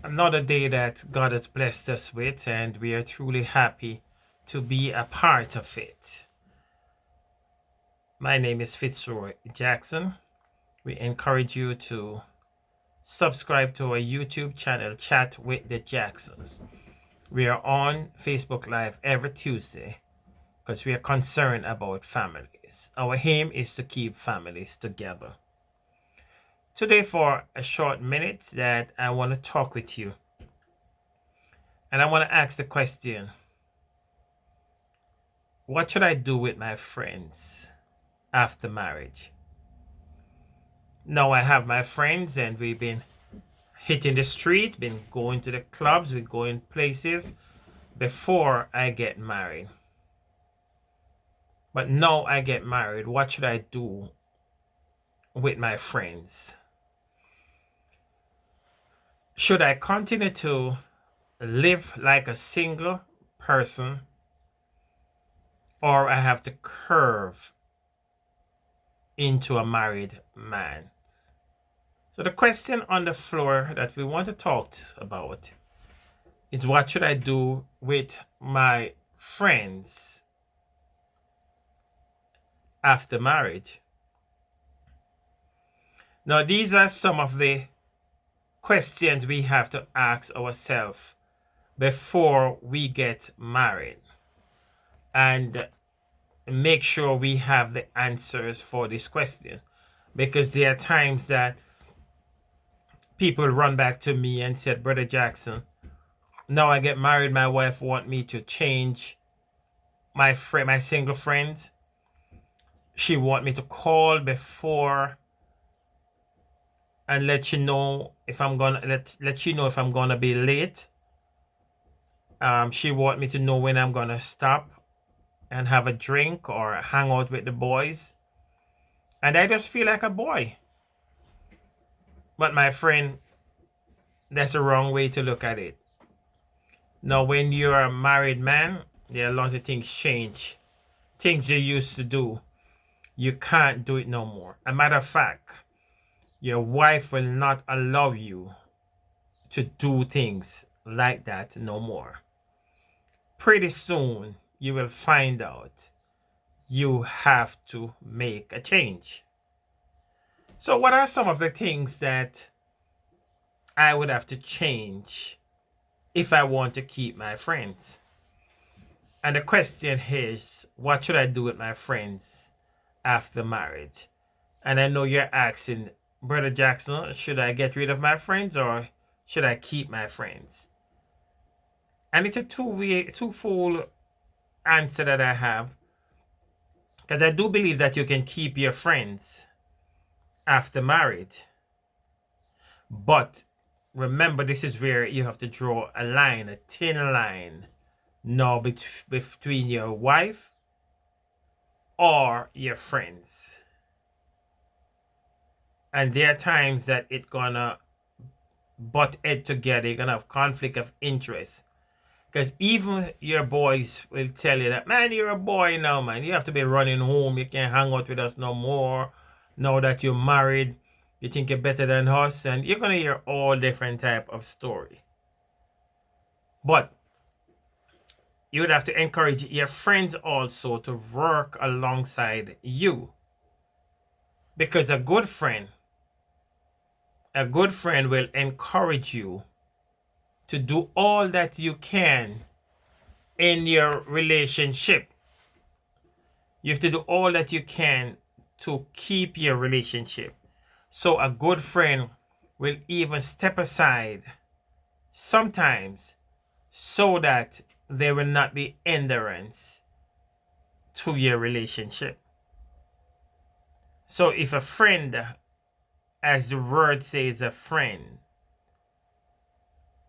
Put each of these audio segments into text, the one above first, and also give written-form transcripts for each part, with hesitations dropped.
another day that God has blessed us with, and we are truly happy to be a part of it. My name is Fitzroy Jackson. We encourage you to subscribe to our YouTube channel, Chat with the Jacksons. We are on Facebook Live every Tuesday because we are concerned about families. Our aim is to keep families together. Today, for a short minute, that I want to talk with you, and I want to ask the question: what should I do with my friends after marriage? Now I have my friends and we've been hitting the street, been going to the clubs, we're going places before I get married. But now I get married, what should I do with my friends? Should I continue to live like a single person, or I have to curve into a married man? So the question on the floor that we want to talk about is, what should I do with my friends after marriage? Now, these are some of the questions we have to ask ourselves before we get married, and make sure we have the answers for this question, because there are times that people run back to me and said, Brother Jackson, now I get married, my wife want me to change my single friends. She want me to call before and let you know if I'm gonna let you know if I'm gonna be late. She want me to know when I'm gonna stop and have a drink or hang out with the boys. And I just feel like a boy. But my friend, that's the wrong way to look at it. Now, when you're a married man, there are a lot of things change. Things you used to do, you can't do it no more. A matter of fact, your wife will not allow you to do things like that no more. Pretty soon, you will find out you have to make a change. So what are some of the things that I would have to change if I want to keep my friends? And the question is, what should I do with my friends after marriage? And I know you're asking, Brother Jackson, should I get rid of my friends or should I keep my friends? And it's a twofold answer that I have, because I do believe that you can keep your friends after marriage. But remember, this is where you have to draw a line, a thin line, now between your wife or your friends. And there are times that it's gonna butt head together. You're gonna have conflict of interest. Because even your boys will tell you that, man, you're a boy now, man. You have to be running home. You can't hang out with us no more. Now that you're married, you think you're better than us. And you're going to hear all different type of story. But you would have to encourage your friends also to work alongside you. Because a good friend will encourage you to do all that you can in your relationship. You have to do all that you can to keep your relationship. So a good friend will even step aside sometimes so that there will not be hindrance to your relationship. So if a friend, as the word says, a friend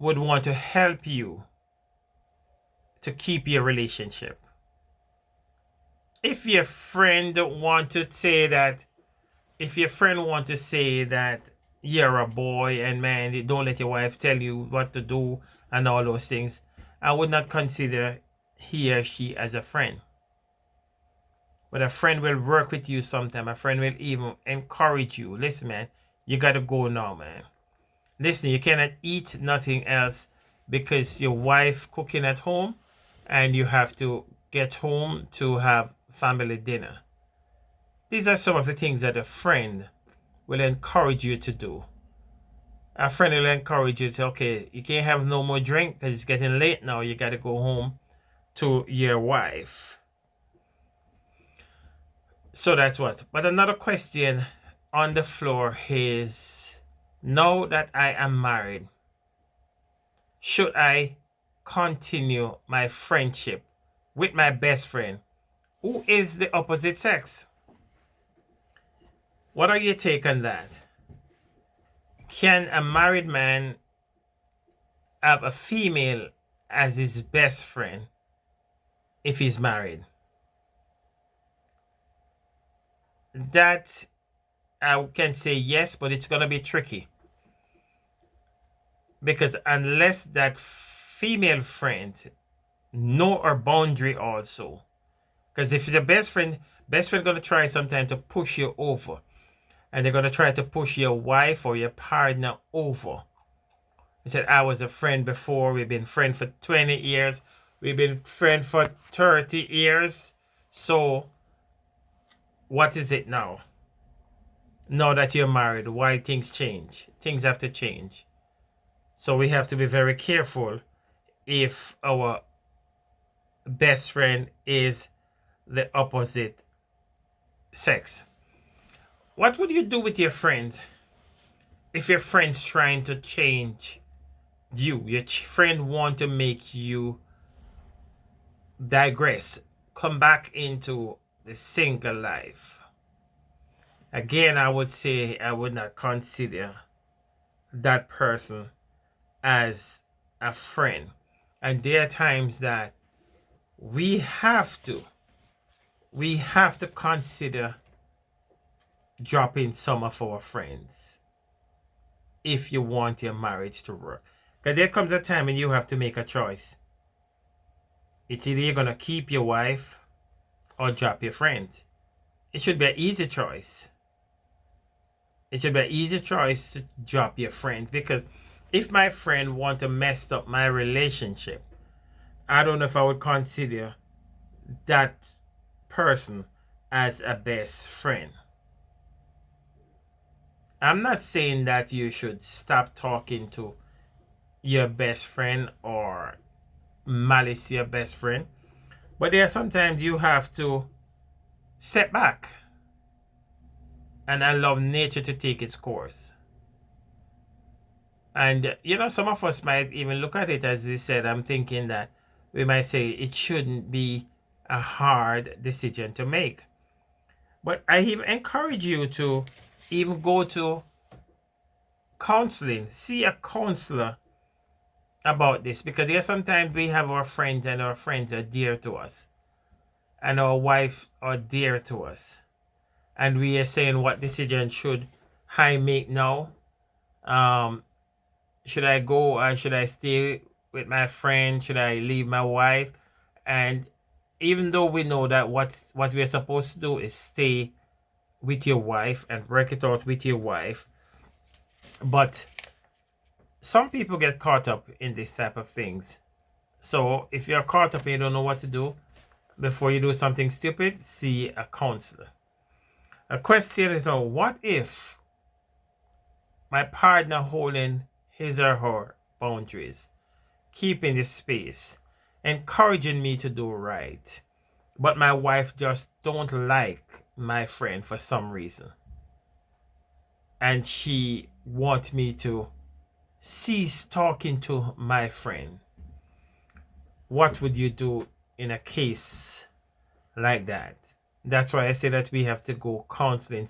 would want to help you to keep your relationship. If your friend want to say that you're a boy and man, don't let your wife tell you what to do and all those things, I would not consider he or she as a friend. But a friend will work with you sometime. A friend will even encourage you. Listen, man, you got to go now, man. Listen, you cannot eat nothing else because your wife cooking at home and you have to get home to have family dinner. These are some of the things that a friend will encourage you to do. A friend will encourage you to, okay, you can't have no more drink because it's getting late now. You got to go home to your wife. So that's what. But another question on the floor is, now that I am married, should I continue my friendship with my best friend who is the opposite sex? What are your take on that? Can a married man have a female as his best friend if he's married? That I can say yes, but it's going to be tricky. Because unless that female friend know our boundary also. Because if the best friend going to try sometime to push you over. And they're going to try to push your wife or your partner over. He said, I was a friend before. We've been friends for 20 years. We've been friends for 30 years. So, what is it now? Now that you're married, why things change? Things have to change. So, we have to be very careful if our best friend is the opposite sex. What would you do with your friends if your friend's trying to change you? Your friend want to make you digress, come back into the single life. Again, I would say I would not consider that person as a friend. And there are times that we have to consider dropping some of our friends if you want your marriage to work. Because there comes a time when you have to make a choice. It's either you're going to keep your wife or drop your friends. It should be an easy choice. It should be an easy choice to drop your friend. Because if my friend want to mess up my relationship, I don't know if I would consider that person as a best friend. I'm not saying that you should stop talking to your best friend or malice your best friend. But there are sometimes you have to step back and allow nature to take its course. And, you know, some of us might even look at it as you said. I'm thinking that we might say it shouldn't be a hard decision to make. But I even encourage you to even go to counseling, see a counselor about this, because there sometimes we have our friends and our friends are dear to us and our wife are dear to us, and we are saying, what decision should I make now? Should I go or should I stay with my friend? Should I leave my wife? And even though we know that what we're supposed to do is stay with your wife and work it out with your wife, but some people get caught up in this type of things. So if you're caught up and you don't know what to do, before you do something stupid, see a counselor. A question is, what if my partner holding his or her boundaries, keeping the space, encouraging me to do right, but my wife just don't like my friend for some reason, and she wants me to cease talking to my friend? What would you do in a case like that? That's why I say that we have to go counseling